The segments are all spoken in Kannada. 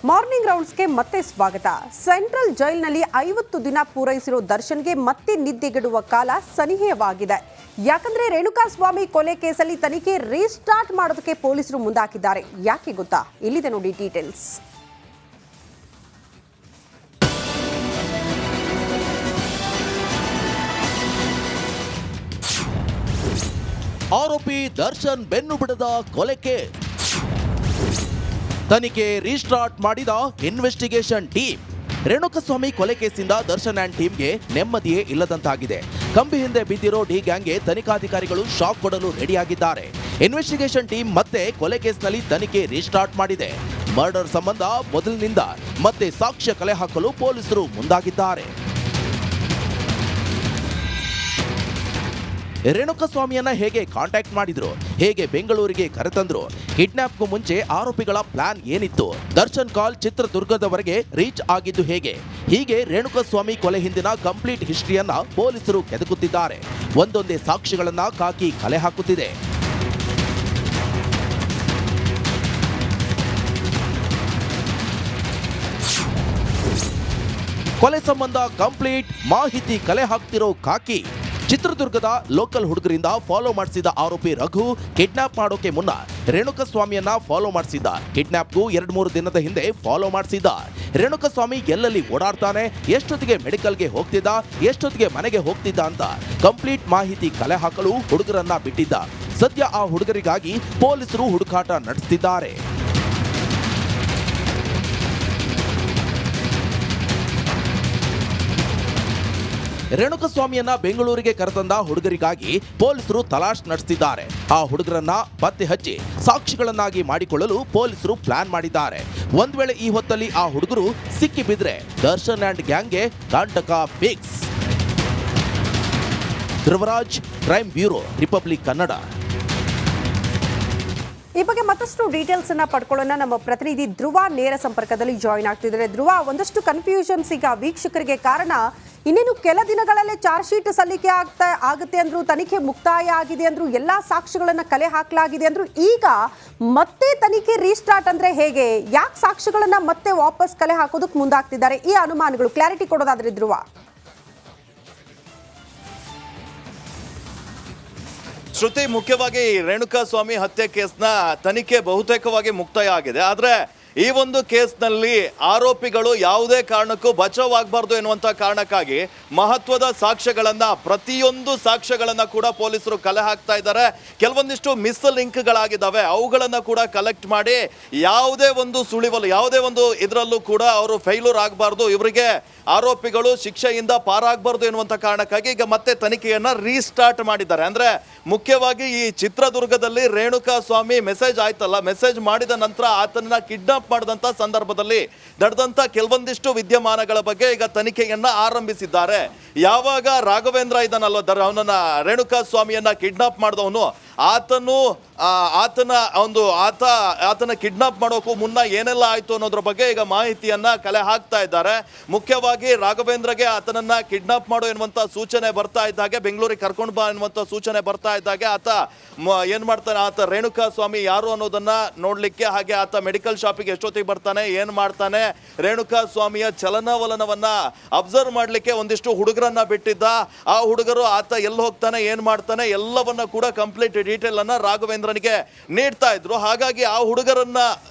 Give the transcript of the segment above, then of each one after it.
ಮಾರ್ನಿಂಗ್ ರೌಂಡ್ಸ್ಗೆ ಮತ್ತೆ ಸ್ವಾಗತ. ಸೆಂಟ್ರಲ್ ಜೈಲ್ನಲ್ಲಿ 50 ದಿನ ಪೂರೈಸಿರೋ ದರ್ಶನ್ಗೆ ಮತ್ತೆ ನಿದ್ದೆಗೆಡುವ ಕಾಲ ಸನಿಹವಾಗಿದೆ. ಯಾಕಂದ್ರೆ ರೇಣುಕಾಸ್ವಾಮಿ ಕೊಲೆ ಕೇಸಲ್ಲಿ ತನಿಖೆ ರೀಸ್ಟಾರ್ಟ್ ಮಾಡೋದಕ್ಕೆ ಪೊಲೀಸರು ಮುಂದಾಕಿದ್ದಾರೆ. ಯಾಕೆ ಗೊತ್ತಾ? ಇಲ್ಲಿದೆ ನೋಡಿ ಡೀಟೇಲ್ಸ್. ಆರೋಪಿ ದರ್ಶನ್ ಬೆನ್ನು ಬಿಡದ ಕೊಲೆ ಕೇಸ್ ತನಿಖೆ ರೀಸ್ಟಾರ್ಟ್ ಮಾಡಿದ ಇನ್ವೆಸ್ಟಿಗೇಷನ್ ಟೀಮ್. ರೇಣುಕಾಸ್ವಾಮಿ ಕೊಲೆ ಕೇಸಿಂದ ದರ್ಶನ್ ಅಂಡ್ ಟೀಮ್ಗೆ ನೆಮ್ಮದಿಯೇ ಇಲ್ಲದಂತಾಗಿದೆ. ಕಂಬಿ ಹಿಂದೆ ಬಿದ್ದಿರೋ ಡಿ ಗ್ಯಾಂಗ್ಗೆ ತನಿಖಾಧಿಕಾರಿಗಳು ಶಾಕ್ ಕೊಡಲು ರೆಡಿಯಾಗಿದ್ದಾರೆ. ಇನ್ವೆಸ್ಟಿಗೇಷನ್ ಟೀಮ್ ಮತ್ತೆ ಕೊಲೆ ಕೇಸ್ನಲ್ಲಿ ತನಿಖೆ ರೀಸ್ಟಾರ್ಟ್ ಮಾಡಿದೆ. ಮರ್ಡರ್ ಸಂಬಂಧ ಮೊದಲಿನಿಂದ ಮತ್ತೆ ಸಾಕ್ಷ್ಯ ಕಲೆ ಹಾಕಲು ಪೊಲೀಸರು ಮುಂದಾಗಿದ್ದಾರೆ. ರೇಣುಕಾಸ್ವಾಮಿಯನ್ನ ಹೇಗೆ ಕಾಂಟ್ಯಾಕ್ಟ್ ಮಾಡಿದ್ರು, ಹೇಗೆ ಬೆಂಗಳೂರಿಗೆ ಕರೆತಂದ್ರು, ಕಿಡ್ನಾಪ್ಗೂ ಮುಂಚೆ ಆರೋಪಿಗಳ ಪ್ಲಾನ್ ಏನಿತ್ತು, ದರ್ಶನ್ ಕಾಲ್ ಚಿತ್ರದುರ್ಗದವರೆಗೆ ರೀಚ್ ಆಗಿದ್ದು ಹೇಗೆ, ಹೀಗೆ ರೇಣುಕಾಸ್ವಾಮಿ ಕೊಲೆ ಹಿಂದಿನ ಕಂಪ್ಲೀಟ್ ಹಿಸ್ಟ್ರಿಯನ್ನ ಪೊಲೀಸರು ಕೆದಕುತ್ತಿದ್ದಾರೆ. ಒಂದೊಂದೇ ಸಾಕ್ಷಿಗಳನ್ನ ಕಾಕಿ ಕಲೆ ಹಾಕುತ್ತಿದೆ. ಕೊಲೆ ಸಂಬಂಧ ಕಂಪ್ಲೀಟ್ ಮಾಹಿತಿ ಕಲೆ ಹಾಕ್ತಿರೋ ಕಾಕಿ. ಚಿತ್ರದುರ್ಗದ ಲೋಕಲ್ ಹುಡುಗರಿಂದ ಫಾಲೋ ಮಾಡಿಸಿದ ಆರೋಪಿ ರಘು ಕಿಡ್ನಾಪ್ ಮಾಡೋಕೆ ಮುನ್ನ ರೇಣುಕಾಸ್ವಾಮಿಯನ್ನ ಫಾಲೋ ಮಾಡಿಸಿದ್ದ. ಕಿಡ್ನಾಪ್ಗೂ 2-3 ದಿನದ ಹಿಂದೆ ಫಾಲೋ ಮಾಡಿಸಿದ್ದ. ರೇಣುಕಾಸ್ವಾಮಿ ಎಲ್ಲೆಲ್ಲಿ ಓಡಾಡ್ತಾನೆ, ಎಷ್ಟೊತ್ತಿಗೆ ಮೆಡಿಕಲ್ಗೆ ಹೋಗ್ತಿದ್ದ, ಎಷ್ಟೊತ್ತಿಗೆ ಮನೆಗೆ ಹೋಗ್ತಿದ್ದ ಅಂತ ಕಂಪ್ಲೀಟ್ ಮಾಹಿತಿ ಕಲೆ ಹಾಕಲು ಹುಡುಗರನ್ನ ಬಿಟ್ಟಿದ್ದ. ಸದ್ಯ ಆ ಹುಡುಗರಿಗಾಗಿ ಪೊಲೀಸರು ಹುಡುಕಾಟ ನಡೆಸುತ್ತಿದ್ದಾರೆ. ರೇಣುಕಾಸ್ವಾಮಿಯನ್ನ ಬೆಂಗಳೂರಿಗೆ ಕರೆತಂದ ಹುಡುಗರಿಗಾಗಿ ಪೊಲೀಸರು ತಲಾಶ್ ನಡೆಸುತ್ತಿದ್ದಾರೆ. ಆ ಹುಡುಗರನ್ನ ಪತ್ತೆ ಹಚ್ಚಿ ಸಾಕ್ಷಿಗಳನ್ನಾಗಿ ಮಾಡಿಕೊಳ್ಳಲು ಪೊಲೀಸರು ಪ್ಲಾನ್ ಮಾಡಿದ್ದಾರೆ. ಒಂದ್ ವೇಳೆ ಈ ಹೊತ್ತಲ್ಲಿ ಆ ಹುಡುಗರು ಸಿಕ್ಕಿ ಬಿದ್ರೆ ದರ್ಶನ್ ಅಂಡ್ ಗ್ಯಾಂಗ್ಗೆ ಕಾಂಟಕ fix. Dhruvaraj, crime bureau, republic Kannada. ಈ ಬಗ್ಗೆ ಮತ್ತಷ್ಟು ಡೀಟೇಲ್ಸ್ ಅನ್ನ ಪಡ್ಕೊಳ್ಳೋಣ. ನಮ್ಮ ಪ್ರತಿನಿಧಿ ಧ್ರುವ ನೇರ ಸಂಪರ್ಕದಲ್ಲಿ ಜಾಯಿನ್ ಆಗ್ತಿದ್ದಾರೆ. ಧ್ರುವ, ಒಂದಷ್ಟು ಕನ್ಫ್ಯೂಷನ್ಸ್ ಈಗ ವೀಕ್ಷಕರಿಗೆ. ಕಾರಣ ಇನ್ನೇನು ಕೆಲ ದಿನಗಳಲ್ಲೇ ಚಾರ್ಜ್ ಶೀಟ್ ಸಲ್ಲಿಕೆ ಆಗುತ್ತೆ ಅಂದ್ರು, ತನಿಖೆ ಮುಕ್ತಾಯ ಆಗಿದೆ ಅಂದ್ರು, ಎಲ್ಲಾ ಸಾಕ್ಷಿಗಳನ್ನ ಕಲೆ ಹಾಕಲಾಗಿದೆ ಅಂದ್ರು. ಈಗ ಮತ್ತೆ ತನಿಖೆ ರೀಸ್ಟಾರ್ಟ್ ಅಂದ್ರೆ ಹೇಗೆ? ಯಾಕೆ ಸಾಕ್ಷಿಗಳನ್ನ ಮತ್ತೆ ವಾಪಸ್ ಕಲೆ ಹಾಕೋದಕ್ಕೆ ಮುಂದಾಗ್ತಿದ್ದಾರೆ? ಈ ಅನುಮಾನಗಳು ಕ್ಲಾರಿಟಿ ಕೊಡೋದಾದ್ರೆ ಧ್ರುವ. ಶ್ರುತಿ, ಮುಖ್ಯವಾಗಿ ರೇಣುಕಾಸ್ವಾಮಿ ಹತ್ಯೆ ಕೇಸ್ನ ತನಿಖೆ ಬಹುತೇಕವಾಗಿ ಮುಕ್ತಾಯ ಆಗಿದೆ. ಆದರೆ ಈ ಒಂದು ಕೇಸ್ನಲ್ಲಿ ಆರೋಪಿಗಳು ಯಾವುದೇ ಕಾರಣಕ್ಕೂ ಬಚಾವಾಗಬಾರ್ದು ಎನ್ನುವಂಥ ಕಾರಣಕ್ಕಾಗಿ ಮಹತ್ವದ ಪ್ರತಿಯೊಂದು ಸಾಕ್ಷ್ಯಗಳನ್ನ ಕೂಡ ಪೊಲೀಸರು ಕಲೆ ಹಾಕ್ತಾ ಇದ್ದಾರೆ. ಕೆಲವೊಂದಿಷ್ಟು ಮಿಸ್ ಲಿಂಕ್ಗಳಾಗಿದ್ದಾವೆ, ಅವುಗಳನ್ನು ಕೂಡ ಕಲೆಕ್ಟ್ ಮಾಡಿ ಯಾವುದೇ ಒಂದು ಸುಳಿವಲು, ಯಾವುದೇ ಒಂದು ಇದರಲ್ಲೂ ಕೂಡ ಅವರು ಫೇಲ್ಯೂರ್ ಆಗಬಾರ್ದು, ಇವರಿಗೆ ಆರೋಪಿಗಳು ಶಿಕ್ಷೆಯಿಂದ ಪಾರಾಗಬಾರ್ದು ಎನ್ನುವಂಥ ಕಾರಣಕ್ಕಾಗಿ ಈಗ ಮತ್ತೆ ತನಿಖೆಯನ್ನ ರೀಸ್ಟಾರ್ಟ್ ಮಾಡಿದ್ದಾರೆ. ಅಂದ್ರೆ ಮುಖ್ಯವಾಗಿ ಈ ಚಿತ್ರದುರ್ಗದಲ್ಲಿ ರೇಣುಕಾಸ್ವಾಮಿ ಮೆಸೇಜ್ ಆಯ್ತಲ್ಲ, ಮೆಸೇಜ್ ಮಾಡಿದ ನಂತರ ಆತನನ್ನ ಕಿಡ್ನಾಪ್ ಮಾಡಿದಂತ ಸಂದರ್ಭದಲ್ಲಿ ನಡೆದಂತ ಕೆಲವೊಂದಿಷ್ಟು ವಿದ್ಯಮಾನಗಳ ಬಗ್ಗೆ ಈಗ ತನಿಖೆಯನ್ನ ಆರಂಭಿಸಿದ್ದಾರೆ. ಯಾವಾಗ ರಾಘವೇಂದ್ರ ಇದನ್ನಲ್ವ ಅವನನ್ನ ರೇಣುಕಾಸ್ವಾಮಿಯನ್ನ ಕಿಡ್ನಾಪ್ ಮಾಡಿದವನು, ಆತನ ಕಿಡ್ನಾಪ್ ಮಾಡೋಕ್ಕೂ ಮುನ್ನ ಏನೆಲ್ಲ ಆಯ್ತು ಅನ್ನೋದ್ರ ಬಗ್ಗೆ ಈಗ ಮಾಹಿತಿಯನ್ನ ಕಲೆ ಹಾಕ್ತಾ ಇದ್ದಾರೆ. ಮುಖ್ಯವಾಗಿ ರಾಘವೇಂದ್ರಗೆ ಆತನನ್ನ ಕಿಡ್ನಾಪ್ ಮಾಡೋ ಎನ್ನುವಂತ ಸೂಚನೆ ಬರ್ತಾ ಇದ್ದಾಗೆ, ಬೆಂಗಳೂರಿಗೆ ಕರ್ಕೊಂಡು ಬಾ ಎನ್ನುವಂತ ಸೂಚನೆ ಬರ್ತಾ ಇದ್ದಾಗೆ ಆತ ಏನ್ ಮಾಡ್ತಾನೆ, ಆತ ರೇಣುಕಾಸ್ವಾಮಿ ಯಾರು ಅನ್ನೋದನ್ನ ನೋಡ್ಲಿಕ್ಕೆ, ಹಾಗೆ ಆತ ಮೆಡಿಕಲ್ ಶಾಪಿಗೆ ಎಷ್ಟೊತ್ತಿಗೆ ಬರ್ತಾನೆ, ಏನ್ ಮಾಡ್ತಾನೆ, ರೇಣುಕಾಸ್ವಾಮಿಯ ಚಲನವಲನವನ್ನ ಅಬ್ಸರ್ವ್ ಮಾಡ್ಲಿಕ್ಕೆ ಒಂದಿಷ್ಟು ಹುಡುಗರನ್ನ ಬಿಟ್ಟಿದ್ದ. ಆ ಹುಡುಗರು ಆತ ಎಲ್ಲಿ ಹೋಗ್ತಾನೆ, ಏನ್ ಮಾಡ್ತಾನೆ ಎಲ್ಲವನ್ನ ಕೂಡ ಕಂಪ್ಲೀಟ್ ಡೀಟೇಲ್ ಅನ್ನ ರಾಘವೇಂದ್ರನಿಗೆ ನೀಡ್ತಾ ಇದ್ರು. ಹಾಗಾಗಿ ಆ ಹುಡುಗರನ್ನ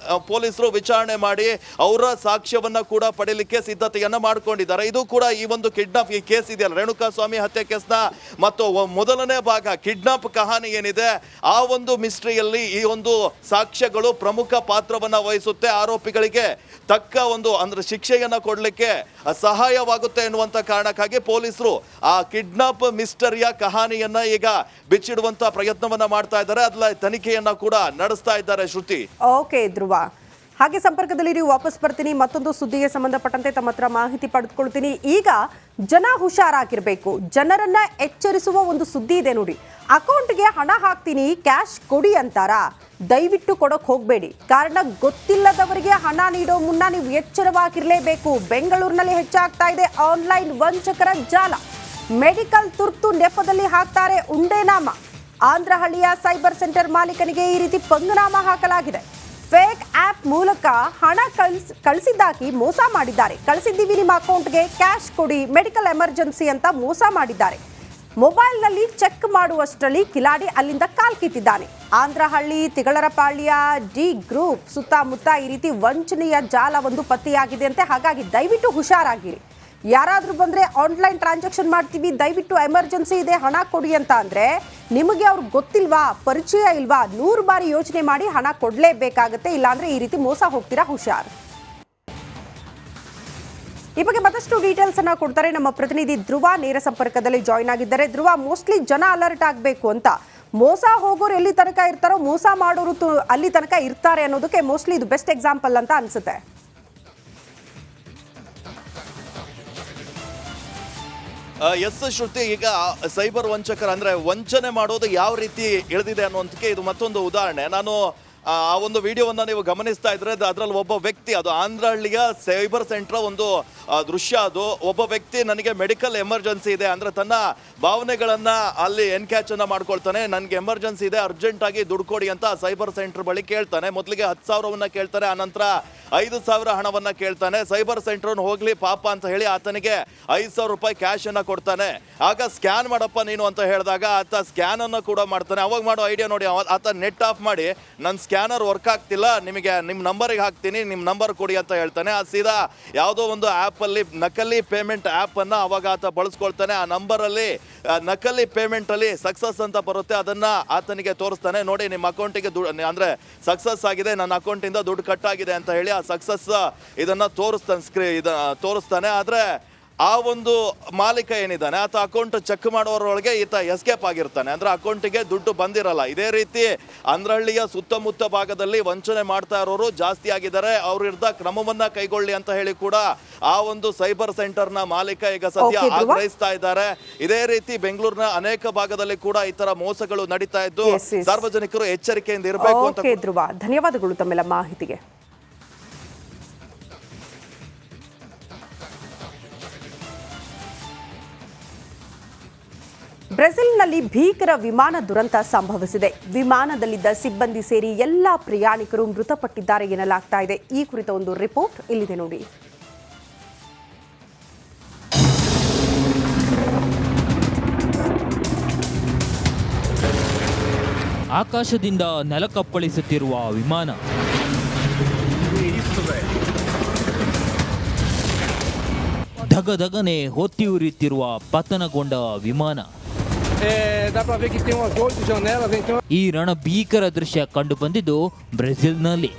ಪೊಲೀಸರು ವಿಚಾರಣೆ ಮಾಡಿ ಅವರ ಸಾಕ್ಷ್ಯವನ್ನ ಕೂಡ ಪಡೆಯಲಿಕ್ಕೆ ಸಿದ್ಧತೆಯನ್ನ ಮಾಡ್ಕೊಂಡಿದ್ದಾರೆ. ಇದು ಕೂಡ ಈ ಒಂದು ಕಿಡ್ನಾಪ್ ಈ ಕೇಸ್ ಇದೆಯಲ್ಲ, ರೇಣುಕಾಸ್ವಾಮಿ ಹತ್ಯೆ ಕೇಸ್ನ ಮತ್ತು ಮೊದಲನೇ ಭಾಗ ಕಿಡ್ನಾಪ್ ಕಹಾನಿ ಏನಿದೆ, ಆ ಒಂದು ಮಿಸ್ಟ್ರಿಯಲ್ಲಿ ಈ ಒಂದು ಸಾಕ್ಷ್ಯಗಳು ಪ್ರಮುಖ ಪಾತ್ರವನ್ನ ವಹಿಸುತ್ತೆ. ಆರೋಪಿಗಳಿಗೆ ತಕ್ಕ ಒಂದು ಅಂದ್ರೆ ಶಿಕ್ಷೆಯನ್ನ ಕೊಡ್ಲಿಕ್ಕೆ ಸಹಾಯವಾಗುತ್ತೆ ಎನ್ನುವಂತ ಕಾರಣಕ್ಕಾಗಿ ಪೊಲೀಸರು ಆ ಕಿಡ್ನಾಪ್ ಮಿಸ್ಟರಿಯ ಕಹಾನಿಯನ್ನ ಈಗ ಬಿಚ್ಚಿಡುವಂತ ಪ್ರಯತ್ನವನ್ನ ಮಾಡ್ತಾ ಇದ್ದಾರೆ. ಅದರ ತನಿಖೆಯನ್ನ ಕೂಡ ನಡೆಸ್ತಾ ಇದ್ದಾರೆ. ಶ್ರುತಿ, ಓಕೆ ಧ್ರುವ, ಹಾಗೆ ಸಂಪರ್ಕದಲ್ಲಿ ನೀವು ವಾಪಸ್ ಬರ್ತೀನಿ. ಮತ್ತೊಂದು ಸುದ್ದಿಗೆ ಸಂಬಂಧಪಟ್ಟಂತೆ ತಮ್ಮ ಹತ್ರ ಮಾಹಿತಿ ಪಡೆದುಕೊಳ್ತೀನಿ. ಈಗ ಜನ ಹುಷಾರಾಗಿರ್ಬೇಕು, ಜನರನ್ನ ಎಚ್ಚರಿಸುವ ಒಂದು ಸುದ್ದಿ ಇದೆ ನೋಡಿ. ಅಕೌಂಟ್ಗೆ ಹಣ ಹಾಕ್ತೀನಿ, ಕ್ಯಾಶ್ ಕೊಡಿ ಅಂತಾರ, ದಯವಿಟ್ಟು ಕೊಡೋಕೆ ಹೋಗಬೇಡಿ. ಕಾರಣ ಗೊತ್ತಿಲ್ಲದವರಿಗೆ ಹಣ ನೀಡೋ ಮುನ್ನ ನೀವು ಎಚ್ಚರವಾಗಿರಲೇಬೇಕು. ಬೆಂಗಳೂರಿನಲ್ಲಿ ಹೆಚ್ಚಾಗ್ತಾ ಇದೆ ಆನ್ಲೈನ್ ವಂಚಕರ ಜಾಲ. ಮೆಡಿಕಲ್ ತುರ್ತು ನೆಪದಲ್ಲಿ ಹಾಕ್ತಾರೆ ಉಂಡೆನಾಮ. ಆಂಧ್ರಹಳ್ಳಿಯ ಸೈಬರ್ ಸೆಂಟರ್ ಮಾಲೀಕನಿಗೆ ಈ ರೀತಿ ಪಂಗನಾಮ ಹಾಕಲಾಗಿದೆ. ಫೇಕ್ ಆಪ್ ಮೂಲಕ ಹಣ ಕಳಿಸಿದ್ದಾಗಿ ಮೋಸ ಮಾಡಿದ್ದಾರೆ. ಕಳಿಸಿದ್ದೀವಿ ನಿಮ್ಮ ಅಕೌಂಟ್ಗೆ, ಕ್ಯಾಶ್ ಕೊಡಿ, ಮೆಡಿಕಲ್ ಎಮರ್ಜೆನ್ಸಿ ಅಂತ ಮೋಸ ಮಾಡಿದ್ದಾರೆ. ಮೊಬೈಲ್ನಲ್ಲಿ ಚೆಕ್ ಮಾಡುವಷ್ಟರಲ್ಲಿ ಕಿಲಾಡಿ ಅಲ್ಲಿಂದ ಕಾಲ್ಕಿತ್ತಿದ್ದಾನೆ. ಆಂಧ್ರಹಳ್ಳಿ, ತಿಗಳರಪಾಳ್ಯ, ಡಿ ಗ್ರೂಪ್ ಸುತ್ತಮುತ್ತ ಈ ರೀತಿ ವಂಚನೆಯ ಜಾಲ ಒಂದು ಪತ್ತೆಯಾಗಿದೆ ಅಂತೆ. ಹಾಗಾಗಿ ದಯವಿಟ್ಟು ಹುಷಾರಾಗಿರಿ. ಯಾರಾದರೂ ಬಂದರೆ ಆನ್ಲೈನ್ ಟ್ರಾನ್ಸಾಕ್ಷನ್ ಮಾಡ್ತೀವಿ, ದಯವಿಟ್ಟು ಎಮರ್ಜೆನ್ಸಿ ಇದೆ ಹಣ ಕೊಡಿ ಅಂತ ಅಂದರೆ ನಿಮಗೆ ಅವ್ರಿಗೆ ಗೊತ್ತಿಲ್ವಾ, ಪರಿಚಯ ಇಲ್ವಾ, 100 ಬಾರಿ ಯೋಚನೆ ಮಾಡಿ ಹಣ ಕೊಡಲೇಬೇಕಾಗತ್ತೆ. ಇಲ್ಲಾಂದರೆ ಈ ರೀತಿ ಮೋಸ ಹೋಗ್ತೀರಾ, ಹುಷಾರ್. ಈ ಬಗ್ಗೆ ಮತ್ತಷ್ಟು ಡೀಟೇಲ್ಸ್ ಅನ್ನ ಕೊಡ್ತಾರೆ ನಮ್ಮ ಪ್ರತಿನಿಧಿ ಧ್ರುವ, ನೇರ ಸಂಪರ್ಕದಲ್ಲಿ ಜಾಯಿನ್ ಆಗಿದ್ದಾರೆ. ಧ್ರುವ, ಮೋಸ್ಟ್ಲಿ ಜನ ಅಲರ್ಟ್ ಆಗಬೇಕು ಅಂತ, ಮೋಸ ಹೋಗೋರು ಎಲ್ಲಿ ತನಕ ಇರ್ತಾರೋ ಮೋಸ ಮಾಡೋರು ಅಲ್ಲಿ ತನಕ ಇರ್ತಾರೆ ಅನ್ನೋದಕ್ಕೆ ಮೋಸ್ಟ್ಲಿ ಇದು ಬೆಸ್ಟ್ ಎಕ್ಸಾಂಪಲ್ ಅಂತ ಅನ್ಸುತ್ತೆ. ಎಸ್ ಶ್ರುತಿ, ಈಗ ಸೈಬರ್ ವಂಚಕರ ಅಂದ್ರೆ ವಂಚನೆ ಮಾಡೋದು ಯಾವ ರೀತಿ ಇಳಿದಿದೆ ಅನ್ನೋದಕ್ಕೆ ಇದು ಮತ್ತೊಂದು ಉದಾಹರಣೆ. ನಾನು ಆ ಒಂದು ವಿಡಿಯೋವನ್ನ ನೀವು ಗಮನಿಸ್ತಾ ಇದ್ರೆ ಅದರಲ್ಲಿ ಒಬ್ಬ ವ್ಯಕ್ತಿ, ಅದು ಆಂಧ್ರಹಳ್ಳಿಯ ಸೈಬರ್ ಸೆಂಟರ್ ಒಂದು ದೃಶ್ಯ. ಅದು ಒಬ್ಬ ವ್ಯಕ್ತಿ ನನಗೆ ಮೆಡಿಕಲ್ ಎಮರ್ಜೆನ್ಸಿ ಇದೆ ಅಂದ್ರೆ ತನ್ನ ಭಾವನೆಗಳನ್ನ ಅಲ್ಲಿ ಎನ್ಕ್ಯಾಚ್ ಅನ್ನ ಮಾಡ್ಕೊಳ್ತಾನೆ. ನನಗೆ ಎಮರ್ಜೆನ್ಸಿ ಇದೆ, ಅರ್ಜೆಂಟ್ ಆಗಿ ದುಡ್ಡು ಕೊಡಿ ಅಂತ ಸೈಬರ್ ಸೆಂಟರ್ ಬಳಿ ಕೇಳ್ತಾನೆ. ಮೊದಲಿಗೆ 10,000 ಕೇಳ್ತಾನೆ, ಆನಂತರ 5,000 ಹಣವನ್ನ ಕೇಳ್ತಾನೆ. ಸೈಬರ್ ಸೆಂಟರ್ ಹೋಗ್ಲಿ ಪಾಪ ಅಂತ ಹೇಳಿ ಆತನಿಗೆ 5,000 ರೂಪಾಯಿ ಕ್ಯಾಶ್ ಅನ್ನ ಕೊಡ್ತಾನೆ. ಆಗ ಸ್ಕ್ಯಾನ್ ಮಾಡಪ್ಪ ನೀನು ಅಂತ ಹೇಳಿದಾಗ ಆತ ಸ್ಕ್ಯಾನ್ ಅನ್ನ ಕೂಡ ಮಾಡ್ತಾನೆ. ಅವಾಗ ಮಾಡೋ ಐಡಿಯಾ ನೋಡಿ, ಆತ ನೆಟ್ ಆಫ್ ಮಾಡಿ ನನ್ನ ಸ್ಕ್ಯಾನರ್ ವರ್ಕ್ ಆಗ್ತಿಲ್ಲ, ನಿಮಗೆ ನಿಮ್ಮ ನಂಬರಿಗೆ ಹಾಕ್ತೀನಿ, ನಿಮ್ಮ ನಂಬರ್ ಕೊಡಿ ಅಂತ ಹೇಳ್ತಾನೆ. ಅದು ಸೀದಾ ಯಾವುದೋ ಒಂದು ಆ್ಯಪ್ ಅಲ್ಲಿ ನಕಲಿ ಪೇಮೆಂಟ್ ಆ್ಯಪ್ ಅನ್ನ ಅವಾಗ ಆತ ಬಳಸ್ಕೊಳ್ತಾನೆ. ಆ ನಂಬರ್ ಅಲ್ಲಿ ನಕಲಿ ಪೇಮೆಂಟ್ ಅಲ್ಲಿ ಸಕ್ಸಸ್ ಅಂತ ಬರುತ್ತೆ, ಅದನ್ನ ಆತನಿಗೆ ತೋರಿಸ್ತಾನೆ. ನೋಡಿ ನಿಮ್ಮ ಅಕೌಂಟಿಗೆ ಅಂದ್ರೆ ಸಕ್ಸಸ್ ಆಗಿದೆ, ನನ್ನ ಅಕೌಂಟಿಂದ ದುಡ್ಡು ಕಟ್ ಆಗಿದೆ ಅಂತ ಹೇಳಿ ಆ ಸಕ್ಸಸ್ ಇದನ್ನ ತೋರಿಸ್ತಾನೆ. ಆದ್ರೆ ಆ ಒಂದು ಮಾಲೀಕ ಏನಿದ್ದಾನೆ ಆತ ಅಕೌಂಟ್ ಚೆಕ್ ಮಾಡೋರೊಳಗೆ ಈತ ಎಸ್ಕೇಪ್ ಆಗಿರ್ತಾನೆ, ಅಂದ್ರೆ ಅಕೌಂಟಿಗೆ ದುಡ್ಡು ಬಂದಿರಲ್ಲ. ಇದೇ ರೀತಿ ಆಂಧ್ರಹಳ್ಳಿಯ ಸುತ್ತಮುತ್ತ ಭಾಗದಲ್ಲಿ ವಂಚನೆ ಮಾಡ್ತಾ ಇರೋರು ಜಾಸ್ತಿ ಆಗಿದ್ದಾರೆ. ಅವ್ರ ವಿರುದ್ಧ ಕ್ರಮವನ್ನ ಕೈಗೊಳ್ಳಿ ಅಂತ ಹೇಳಿ ಕೂಡ ಆ ಒಂದು ಸೈಬರ್ ಸೆಂಟರ್ ನ ಮಾಲೀಕ ಈಗ ಸದ್ಯ ಆಗ್ರಹಿಸ್ತಾ ಇದ್ದಾರೆ. ಇದೇ ರೀತಿ ಬೆಂಗಳೂರಿನ ಅನೇಕ ಭಾಗದಲ್ಲಿ ಕೂಡ ಈ ತರ ಮೋಸಗಳು ನಡೀತಾ ಇದ್ದು ಸಾರ್ವಜನಿಕರು ಎಚ್ಚರಿಕೆಯಿಂದ ಇರಬೇಕು ಅಂತ. ಧ್ರುವ, ಧನ್ಯವಾದಗಳು ತಮ್ಮೆಲ್ಲ ಮಾಹಿತಿಗೆ. ಬ್ರೆಜಿಲ್ನಲ್ಲಿ ಭೀಕರ ವಿಮಾನ ದುರಂತ ಸಂಭವಿಸಿದೆ. ವಿಮಾನದಲ್ಲಿದ್ದ ಸಿಬ್ಬಂದಿ ಸೇರಿ ಎಲ್ಲ ಪ್ರಯಾಣಿಕರು ಮೃತಪಟ್ಟಿದ್ದಾರೆ ಎನ್ನಲಾಗ್ತಾ ಇದೆ. ಈ ಕುರಿತ ಒಂದು ರಿಪೋರ್ಟ್ ಇಲ್ಲಿದೆ ನೋಡಿ. ಆಕಾಶದಿಂದ ನೆಲಕ್ಕಪ್ಪಳಿಸುತ್ತಿರುವ ವಿಮಾನ, ಧಗಧಗನೆ ಹೊತ್ತಿ ಉರಿಯುತ್ತಿರುವ ಪತನಗೊಂಡ ವಿಮಾನ. ಈ ರಣಭೀಕರ ದೃಶ್ಯ ಕಂಡು ಬಂದಿದ್ದು ಬ್ರೆಜಿಲ್ನಲ್ಲಿ.